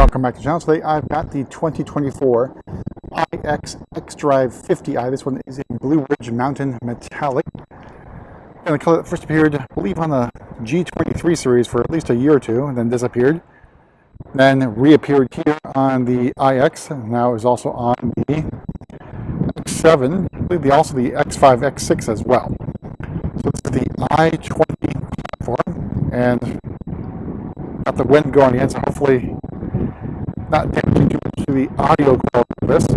welcome back to the channel. Today I've got the 2024 iX xDrive50i. This one is in Blue Ridge Mountain Metallic. And the color that first appeared, I believe, on the G23 series for at least a year or two, and then disappeared. Then reappeared here on the iX, and now is also on the X7. I believe also the X5, X6 as well. So this is the i20 platform, and got the wind going again, so hopefully not damaging too much to the audio quality of this.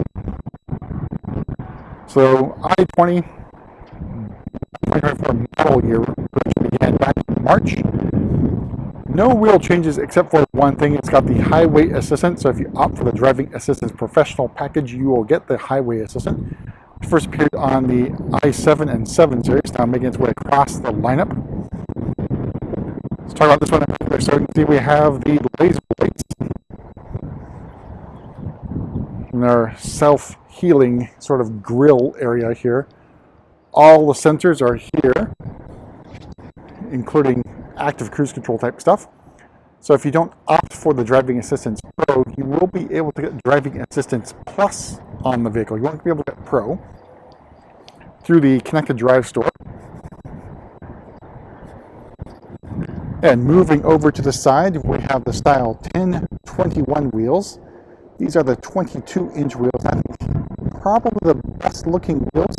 So i20 2024 model year, which began back in March. No real changes except for one thing. It's got the highway assistant, so if you opt for the driving assistance professional package, you will get the highway assistant. It first appeared on the i7 and 7 series, now making its way across the lineup. Let's talk about this one in particular. So you can see we have the laser lights in our self-healing sort of grill area here. All the sensors are here, including active cruise control type stuff. So if you don't opt for the Driving Assistance Pro, you will be able to get Driving Assistance Plus on the vehicle. You won't be able to get Pro through the Connected Drive store. And moving over to the side, we have the Style 1021 wheels. These are the 22-inch wheels. I think probably the best looking wheels.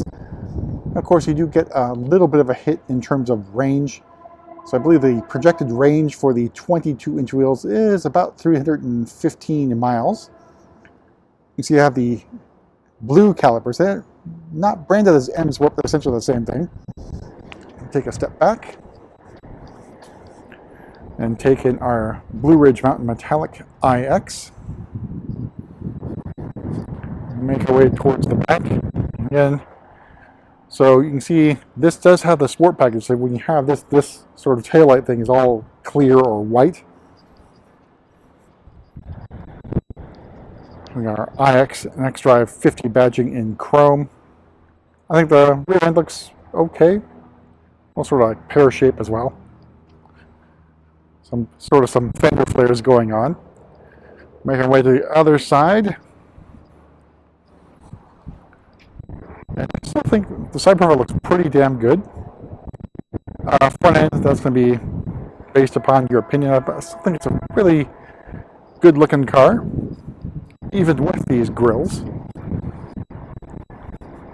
Of course, you do get a little bit of a hit in terms of range. So I believe the projected range for the 22-inch wheels is about 315 miles. You see you have the blue calipers. They're not branded as M's, but they're essentially the same thing. Take a step back and take in our Blue Ridge Mountain Metallic iX. Make our way towards the back again. So you can see this does have the sport package. So when you have this sort of taillight thing is all clear or white. We got our iX and xDrive50 badging in chrome. I think the rear end looks okay. Well, sort of like pear shape as well. Some fender flares going on. Making our way to the other side. And I still think the side profile looks pretty damn good. Front end, that's going to be based upon your opinion of it, but I still think it's a really good looking car, even with these grills.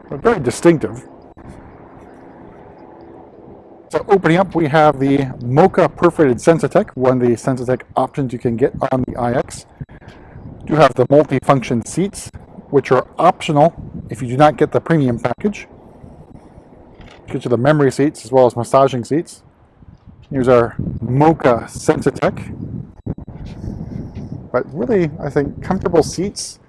They're very distinctive. So opening up, we have the Mocha Perforated Sensatech, one of the Sensatech options you can get on the iX. You have the multi-function seats, which are optional if you do not get the premium package. Get you the memory seats as well as massaging seats. Here's our Mocha Sensatech. But really, I think comfortable seats,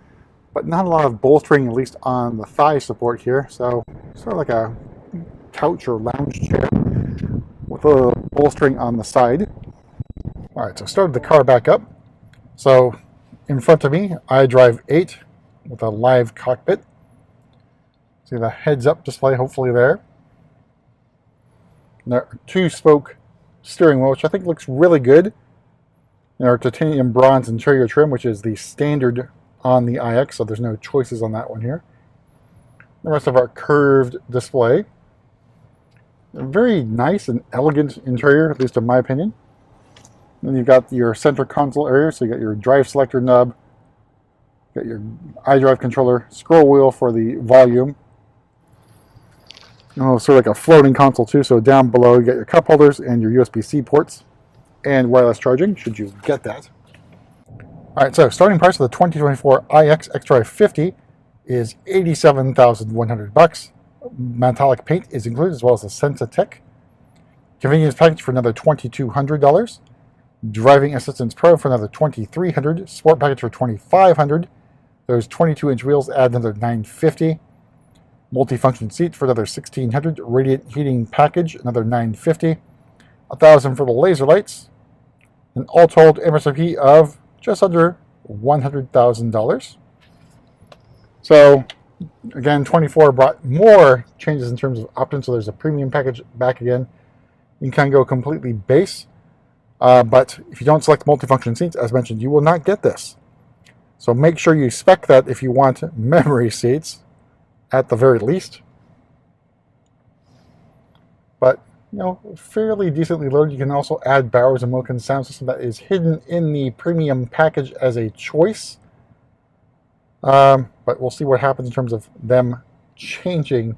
but not a lot of bolstering, at least on the thigh support here. So sort of like a couch or lounge chair with a little bolstering on the side. All right, so started the car back up. So in front of me, iDrive 8 with a live cockpit. See the heads-up display, hopefully there. And our two-spoke steering wheel, which I think looks really good. And our titanium bronze interior trim, which is the standard on the iX, so there's no choices on that one here. The rest of our curved display. A very nice and elegant interior, at least in my opinion. Then you've got your center console area, so you got your drive selector nub, got your iDrive controller, scroll wheel for the volume. Sort of like a floating console too, so down below you got your cup holders and your USB-C ports and wireless charging, should you get that. Alright, so starting price of the 2024 iX xDrive50 is $87,100. Metallic paint is included, as well as a Sensatech. Convenience package for another $2,200. Driving Assistance Pro for another $2,300. Sport package for $2,500. Those 22-inch wheels add another $950. Multi-function seats for another $1,600. Radiant heating package, another $950. $1,000 for the laser lights. And all told, MSRP of just under $100,000. So again, 24 brought more changes in terms of options, so there's a premium package back again. You can go completely base, but if you don't select multifunction seats, as mentioned, you will not get this. So make sure you spec that if you want memory seats at the very least. But, you know, fairly decently loaded. You can also add Bowers & Wilkins sound system that is hidden in the premium package as a choice. But we'll see what happens in terms of them changing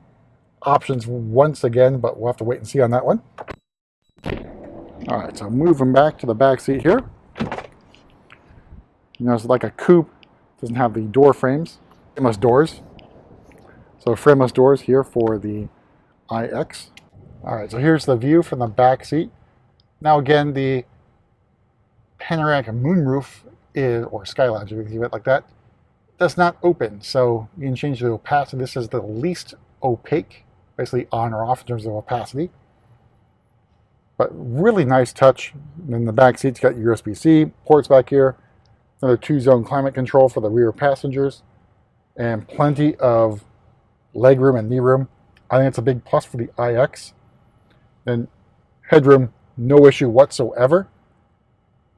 options once again, but we'll have to wait and see on that one. All right, so moving back to the back seat here. You know, it's like a coupe. It doesn't have the door frames, frameless doors. So frameless doors here for the iX. All right, so here's the view from the back seat. Now again, the panoramic moonroof is, or sky lounge, if you think of it like that, does not open. So you can change the opacity. This is the least opaque, basically on or off in terms of opacity. But really nice touch. In the back seats, you got your USB-C ports back here. Another 2-zone climate control for the rear passengers. And plenty of legroom and knee room. I think it's a big plus for the iX. And headroom, no issue whatsoever.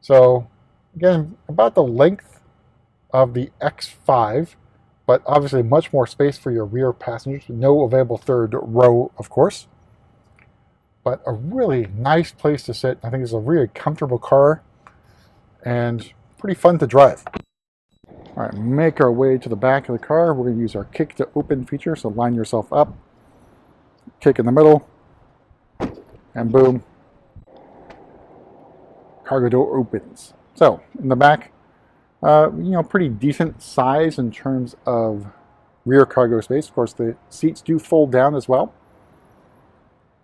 So again, about the length of the X5, but obviously much more space for your rear passengers. No available third row, of course. But a really nice place to sit. I think it's a really comfortable car and pretty fun to drive. All right, make our way to the back of the car. We're going to use our kick to open feature. So line yourself up, kick in the middle, and boom, cargo door opens. So in the back, you know, pretty decent size in terms of rear cargo space. Of course, the seats do fold down as well.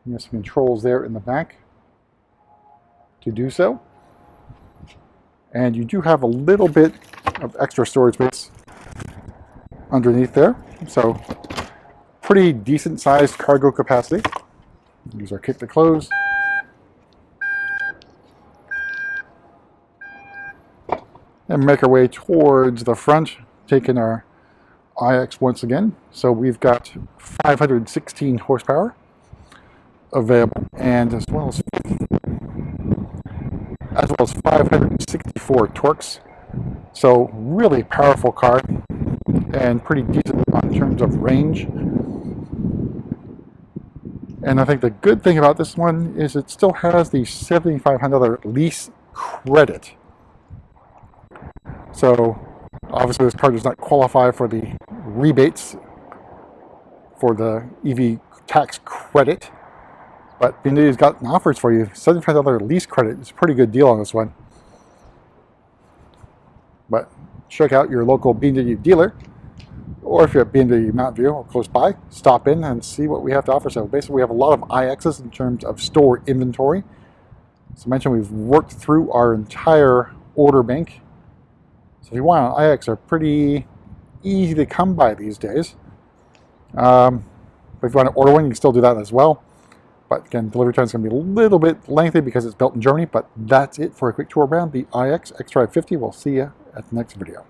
You have some controls there in the back to do so. And you do have a little bit of extra storage space underneath there. So pretty decent sized cargo capacity. Use our kick to close. And make our way towards the front, taking our iX once again. So we've got 516 horsepower available, and as well as 564 torques. So really powerful car and pretty decent in terms of range. And I think the good thing about this one is it still has the $7,500 lease credit. So obviously this car does not qualify for the rebates for the EV tax credit, but BMW's got offers for you. $75 lease credit is a pretty good deal on this one. But check out your local BMW dealer, or if you're at BMW Mountain View or close by, stop in and see what we have to offer. So basically we have a lot of iXs in terms of store inventory. As I mentioned, we've worked through our entire order bank. So if you want an iX, they're pretty easy to come by these days. But if you want to order one, you can still do that as well. But again, delivery time is going to be a little bit lengthy because it's built in Germany. But that's it for a quick tour around the iX xDrive50. We'll see you at the next video.